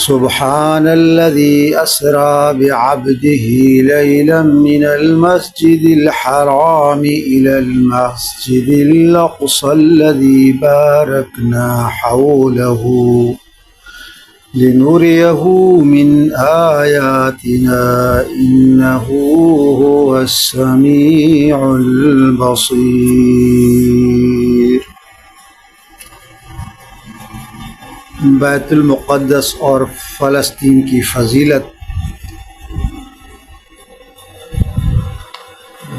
سبحان الذي أسرى بعبده ليلا من المسجد الحرام إلى المسجد الأقصى الذي باركنا حوله لنريه من آياتنا إنه هو السميع البصير۔ بیت المقدس اور فلسطین کی فضیلت۔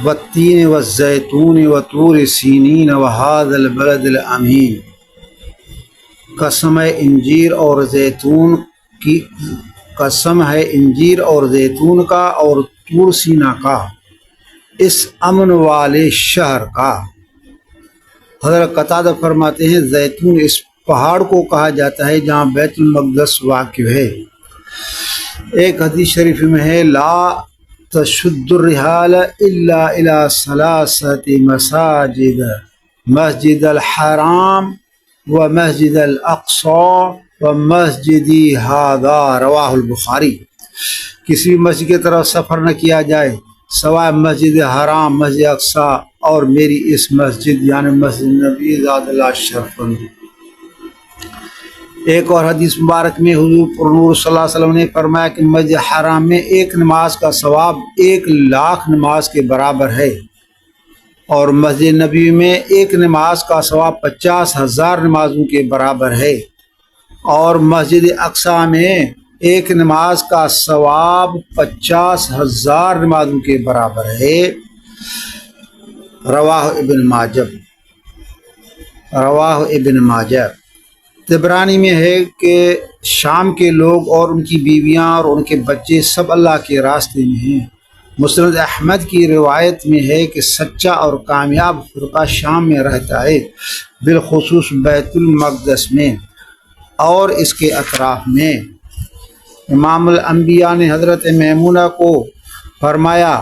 والتین والزیتون وطور سینین وهذا البلد الامین، قسم ہے انجیر اور زیتون کی، قسم ہے انجیر اور زیتون کا اور طور سینا کا، اس امن والے شہر کا۔ حضرت قتادہ فرماتے ہیں زیتون اس پہاڑ کو کہا جاتا ہے جہاں بیت المقدس واقع ہے۔ ایک حدیث شریف میں ہے لا تشد الرحال الا الى ثلاثة مساجد، مسجد الحرام و مسجد الاقصی و مسجدی هذا، رواہ البخاری۔ کسی بھی مسجد کی طرف سفر نہ کیا جائے سوائے مسجد حرام، مسجد اقصی اور میری اس مسجد یعنی مسجد نبی زاد اللہ شرف۔ ایک اور حدیث مبارک میں حضور پر نور صلی اللہ علیہ وسلم نے فرمایا کہ مسجد حرام میں ایک نماز کا ثواب 1,00,000 نماز کے برابر ہے، اور مسجد نبی میں ایک نماز کا ثواب 50,000 نمازوں کے برابر ہے، اور مسجد اقصی میں ایک نماز کا ثواب 50,000 نمازوں کے برابر ہے۔ رواہ ابن ماجہ۔ طبرانی میں ہے کہ شام کے لوگ اور ان کی بیویاں اور ان کے بچے سب اللہ کے راستے میں ہیں۔ مسند احمد کی روایت میں ہے کہ سچا اور کامیاب فرقہ شام میں رہتا ہے، بالخصوص بیت المقدس میں اور اس کے اطراف میں۔ امام الانبیاء نے حضرت میمونہ کو فرمایا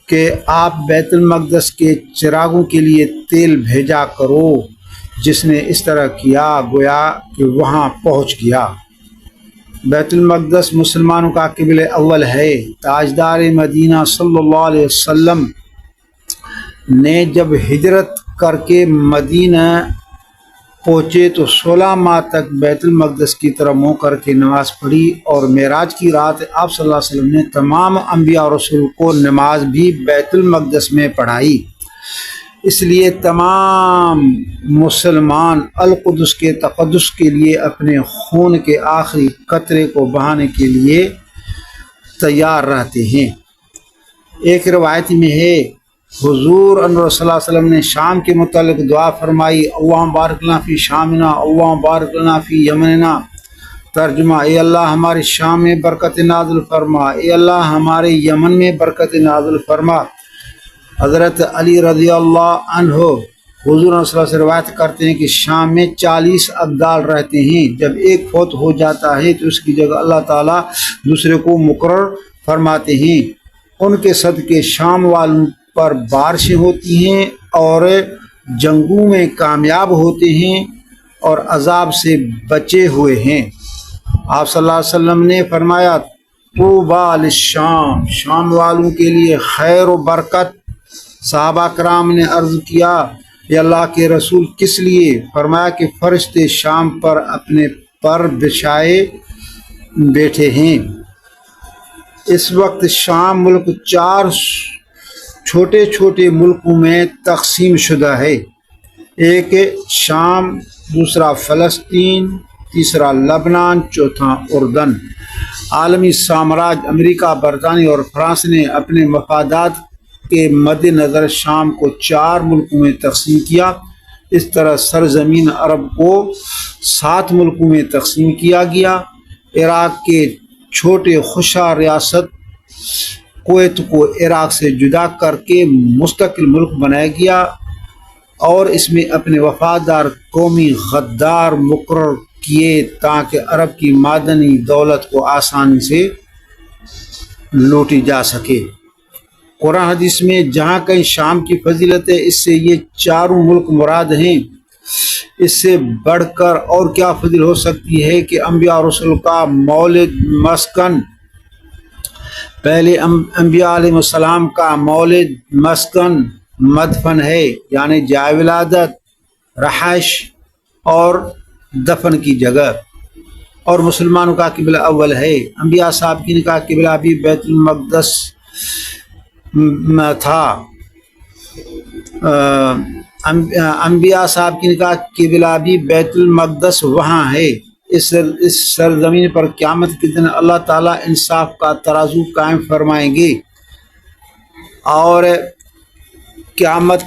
کہ آپ بیت المقدس کے چراغوں کے لیے تیل بھیجا کرو، جس نے اس طرح کیا گویا کہ وہاں پہنچ گیا۔ بیت المقدس مسلمانوں کا قبلہ اول ہے۔ تاجدار مدینہ صلی اللہ علیہ وسلم نے جب ہجرت کر کے مدینہ پہنچے تو 16 ماہ تک بیت المقدس کی طرف منہ کر کے نماز پڑھی، اور معراج کی رات آپ صلی اللہ علیہ وسلم نے تمام انبیاء اور رسول کو نماز بھی بیت المقدس میں پڑھائی۔ اس لیے تمام مسلمان القدس کے تقدس کے لیے اپنے خون کے آخری قطرے کو بہانے کے لیے تیار رہتے ہیں۔ ایک روایت میں ہے حضور انور صلی اللہ علیہ وسلم نے شام کے متعلق دعا فرمائی اللہم بارک لنا فی شامنا اللہم بارک لنا فی یمننا، ترجمہ اے اللہ ہمارے شام میں برکت نازل فرما، اے اللہ ہمارے یمن میں برکت نازل فرما۔ حضرت علی رضی اللہ عنہ حضور صلی اللہ علیہ وسلم سے روایت کرتے ہیں کہ شام میں 40 ابدال رہتے ہیں، جب ایک فوت ہو جاتا ہے تو اس کی جگہ اللہ تعالیٰ دوسرے کو مقرر فرماتے ہیں۔ ان کے صدقے شام والوں پر بارشیں ہوتی ہیں اور جنگوں میں کامیاب ہوتے ہیں اور عذاب سے بچے ہوئے ہیں۔ آپ صلی اللہ علیہ وسلم نے فرمایا طوبیٰ للشام، شام والوں کے لیے خیر و برکت۔ صحابہ کرام نے عرض کیا اے اللہ کے رسول کس لیے؟ فرمایا کہ فرشتے شام پر اپنے پر بچھائے بیٹھے ہیں۔ اس وقت شام ملک 4 چھوٹے چھوٹے ملکوں میں تقسیم شدہ ہے، ایک شام، دوسرا فلسطین، تیسرا لبنان، چوتھا اردن۔ عالمی سامراج امریکہ، برطانیہ اور فرانس نے اپنے مفادات کے مد نظر شام کو 4 ملکوں میں تقسیم کیا۔ اس طرح سرزمین عرب کو 7 ملکوں میں تقسیم کیا گیا۔ عراق کے چھوٹے خوشا ریاست کویت کو عراق سے جدا کر کے مستقل ملک بنایا گیا، اور اس میں اپنے وفادار قومی غدار مقرر کیے تاکہ عرب کی معدنی دولت کو آسانی سے لوٹی جا سکے۔ قرآن حدیث میں جہاں کہیں شام کی فضیلت ہے، اس سے یہ 4 ملک مراد ہیں۔ اس سے بڑھ کر اور کیا فضل ہو سکتی ہے کہ انبیاء اور رسول کا مولد مسکن، پہلے انبیاء علیہ السلام کا مولد مسکن مدفن ہے، یعنی جائے ولادت، رہائش اور دفن کی جگہ، اور مسلمانوں کا قبلہ اول ہے۔ انبیاء سابقین کا قبلہ بھی بیت المقدس تھا، انبیاء صابقین کا قبلہ بھی بیت المقدس وہاں ہے۔ اس سرزمین پر قیامت کے دن اللہ تعالیٰ انصاف کا ترازو قائم فرمائیں گے، اور قیامت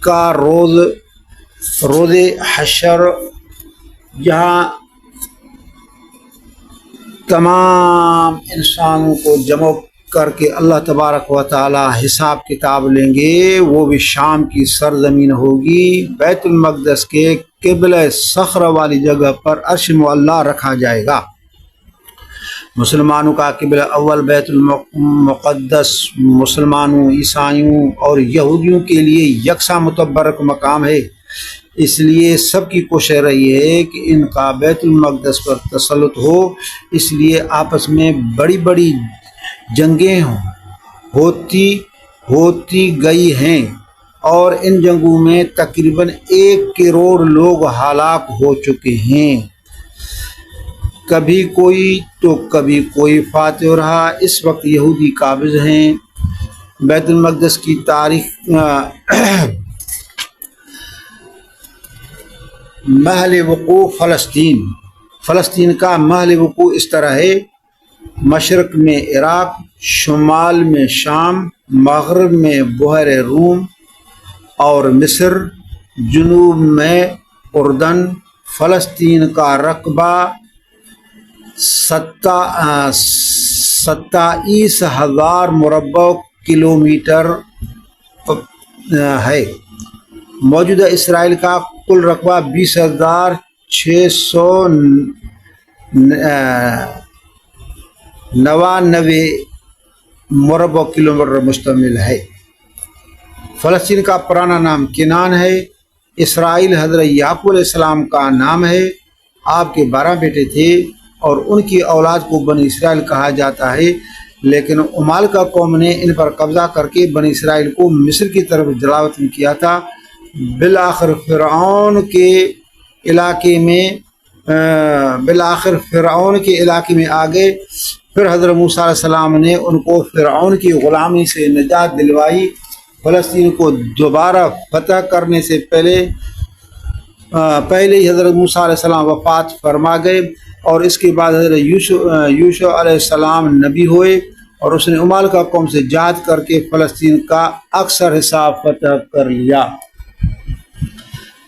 کا روز حشر جہاں تمام انسانوں کو جمع کر کے اللہ تبارک و تعالی حساب کتاب لیں گے، وہ بھی شام کی سرزمین ہوگی۔ بیت المقدس کے قبلہ صخر والی جگہ پر عرش معلیٰ رکھا جائے گا۔ مسلمانوں کا قبلہ اول بیت المقدس مسلمانوں، عیسائیوں اور یہودیوں کے لیے یکساں متبرک مقام ہے، اس لیے سب کی کوشش رہی ہے کہ ان کا بیت المقدس پر تسلط ہو۔ اس لیے آپس میں بڑی بڑی جنگیں ہوتی گئی ہیں، اور ان جنگوں میں تقریباً 1 کروڑ لوگ ہلاک ہو چکے ہیں۔ کبھی کوئی تو کبھی کوئی فاتح رہا۔ اس وقت یہودی قابض ہیں۔ بیت المقدس کی تاریخ محل وقوع فلسطین کا محل وقوع اس طرح ہے: مشرق میں عراق، شمال میں شام، مغرب میں بحیر روم اور مصر، جنوب میں اردن۔ فلسطین کا رقبہ 27,000 مربع کلومیٹر ہے۔ موجودہ اسرائیل کا کل رقبہ 20,699 مربع کلومیٹر مشتمل ہے۔ فلسطین کا پرانا نام کنان ہے۔ اسرائیل حضرت یعقوب علیہ السلام کا نام ہے۔ آپ کے 12 بیٹے تھے اور ان کی اولاد کو بنی اسرائیل کہا جاتا ہے، لیکن عمالقہ قوم نے ان پر قبضہ کر کے بنی اسرائیل کو مصر کی طرف جلاوطن کیا تھا۔ بالآخر فرعون کے علاقے میں آ گئے۔ پھر حضرت موسیٰ علیہ السلام نے ان کو فرعون کی غلامی سے نجات دلوائی۔ فلسطین کو دوبارہ فتح کرنے سے پہلے ہی حضرت موسیٰ علیہ السلام وفات فرما گئے، اور اس کے بعد حضرت یوشع علیہ السلام نبی ہوئے، اور اس نے عمالقہ قوم سے جہاد کر کے فلسطین کا اکثر حصہ فتح کر لیا۔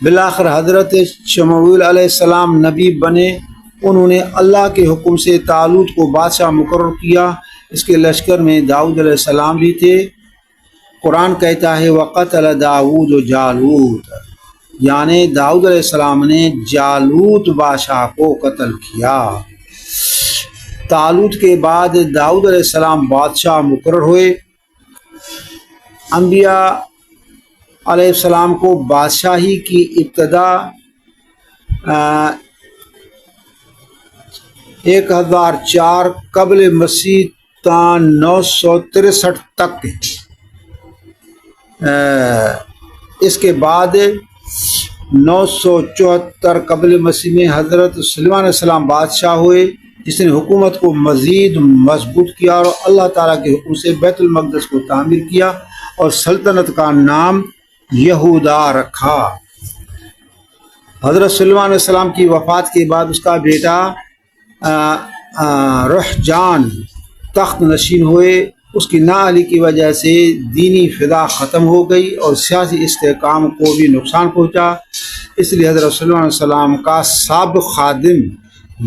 بالآخر حضرت شموئیل علیہ السلام نبی بنے۔ انہوں نے اللہ کے حکم سے طالوت کو بادشاہ مقرر کیا۔ اس کے لشکر میں داؤد علیہ السلام بھی تھے۔ قرآن کہتا ہے وَقَتَلَ داؤد جالوت، یعنی داؤد علیہ السلام نے جالوت بادشاہ کو قتل کیا۔ طالوت کے بعد داؤد علیہ السلام بادشاہ مقرر ہوئے۔ انبیاء علیہ السلام کو بادشاہی کی ابتدا 1004 قبل مسیح تا 963 تک، اس کے بعد 974 قبل مسیح میں حضرت سلیمان علیہ السلام بادشاہ ہوئے، جس نے حکومت کو مزید مضبوط کیا اور اللہ تعالیٰ کے حکم سے بیت المقدس کو تعمیر کیا، اور سلطنت کا نام یہودا رکھا۔ حضرت سلیمان علیہ السلام کی وفات کے بعد اس کا بیٹا رحجان تخت نشین ہوئے۔ اس کی نااہلی کی وجہ سے دینی فضا ختم ہو گئی اور سیاسی استحکام کو بھی نقصان پہنچا۔ اس لیے حضرت سلیمان علیہ السلام کا سابق خادم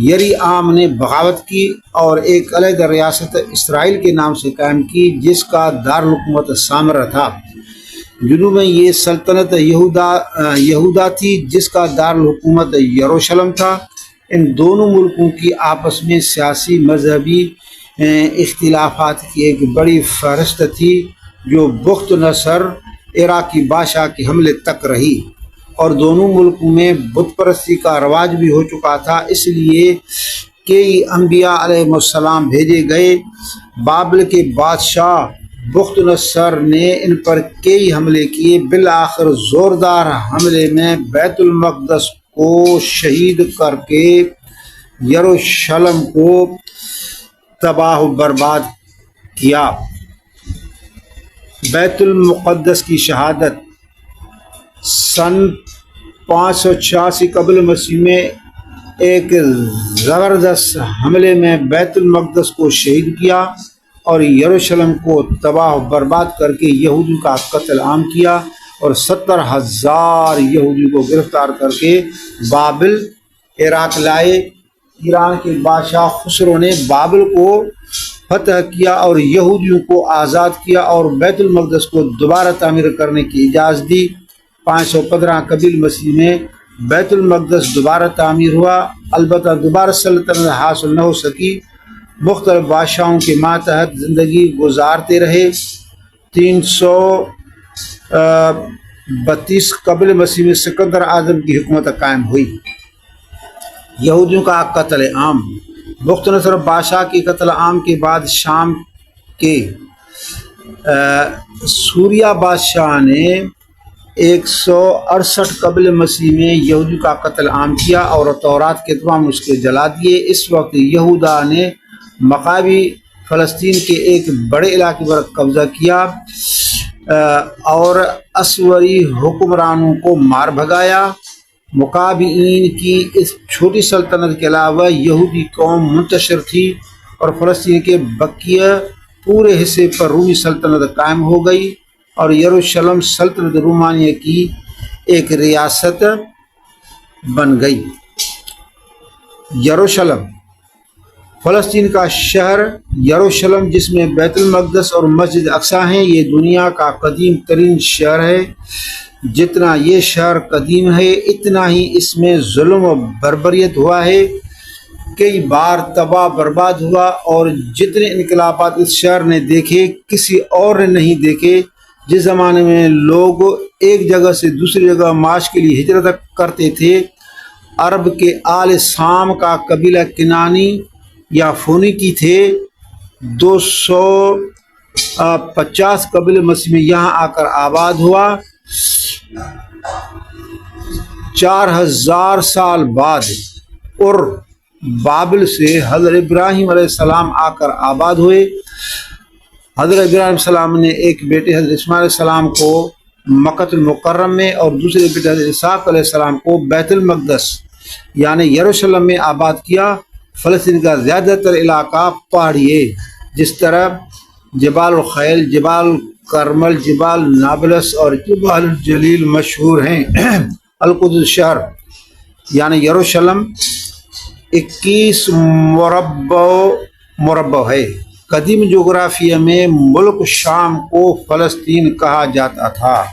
یریعام نے بغاوت کی اور ایک علیحدہ ریاست اسرائیل کے نام سے قائم کی، جس کا دارالحکومت سامرا تھا۔ جنوب میں یہ سلطنت یہودا تھی، جس کا دارالحکومت یروشلم تھا۔ ان دونوں ملکوں کی آپس میں سیاسی مذہبی اختلافات کی ایک بڑی فہرست تھی، جو بخت نصر عراقی بادشاہ کے حملے تک رہی۔ اور دونوں ملکوں میں بت پرستی کا رواج بھی ہو چکا تھا، اس لیے کئی انبیاء علیہ السلام بھیجے گئے۔ بابل کے بادشاہ بخت نصر نے ان پر کئی حملے کیے، بالآخر زوردار حملے میں بیت المقدس کو شہید کر کے یروشلم کو تباہ و برباد کیا۔ بیت المقدس کی شہادت سن 586 قبل مسیح میں ایک زبردست حملے میں بیت المقدس کو شہید کیا اور یروشلم کو تباہ و برباد کر کے یہودیوں کا قتل عام کیا، اور 70,000 یہودیوں کو گرفتار کر کے بابل عراق لائے۔ ایران کے بادشاہ خسرو نے بابل کو فتح کیا اور یہودیوں کو آزاد کیا اور بیت المقدس کو دوبارہ تعمیر کرنے کی اجازت دی۔ 515 قبل مسیح میں بیت المقدس دوبارہ تعمیر ہوا، البتہ دوبارہ سلطنت حاصل نہ ہو سکی۔ مختلف بادشاہوں کے ماتحت زندگی گزارتے رہے۔ 332 قبل مسیح میں سکندر اعظم کی حکومت قائم ہوئی۔ یہودیوں کا قتل عام۔ بخت نصر بادشاہ کے قتل عام کے بعد شام کے سوریہ بادشاہ نے 168 قبل مسیح میں یہودیوں کا قتل عام کیا اور تورات کے تمام نسخے جلا دیے۔ اس وقت یہودا نے مقابی فلسطین کے ایک بڑے علاقے پر قبضہ کیا اور اسوری حکمرانوں کو مار بھگایا۔ مقابئین کی اس چھوٹی سلطنت کے علاوہ یہودی قوم منتشر تھی اور فلسطین کے بقیہ پورے حصے پر رومی سلطنت قائم ہو گئی اور یروشلم سلطنت رومانیہ کی ایک ریاست بن گئی۔ یروشلم، فلسطین کا شہر یروشلم جس میں بیت المقدس اور مسجد اقصی ہیں، یہ دنیا کا قدیم ترین شہر ہے۔ جتنا یہ شہر قدیم ہے اتنا ہی اس میں ظلم و بربریت ہوا ہے، کئی بار تباہ برباد ہوا، اور جتنے انقلابات اس شہر نے دیکھے کسی اور نے نہیں دیکھے۔ جس زمانے میں لوگ ایک جگہ سے دوسری جگہ معاش کے لیے ہجرت کرتے تھے، عرب کے آل سام کا قبیلہ کنانی یا فونیکی تھے، 250 قبل مسیح میں یہاں آ کر آباد ہوا۔ 4000 سال بعد اور بابل سے حضرت ابراہیم علیہ السلام آ کر آباد ہوئے۔ حضرت ابراہیم علیہ السلام نے ایک بیٹے حضرت اسماعیل علیہ السلام کو مکہ المکرم میں اور دوسرے بیٹے حضرت اسحاق علیہ السلام کو بیت المقدس یعنی یروشلم میں آباد کیا۔ فلسطین کا زیادہ تر علاقہ پہاڑی ہے، جس طرح جبال الخیل، جبال کرمل، جبال نابلس اور جبال الجلیل مشہور ہیں۔ القدس شہر یعنی یروشلم 21 مربع ہے۔ قدیم جغرافیہ میں ملک شام کو فلسطین کہا جاتا تھا۔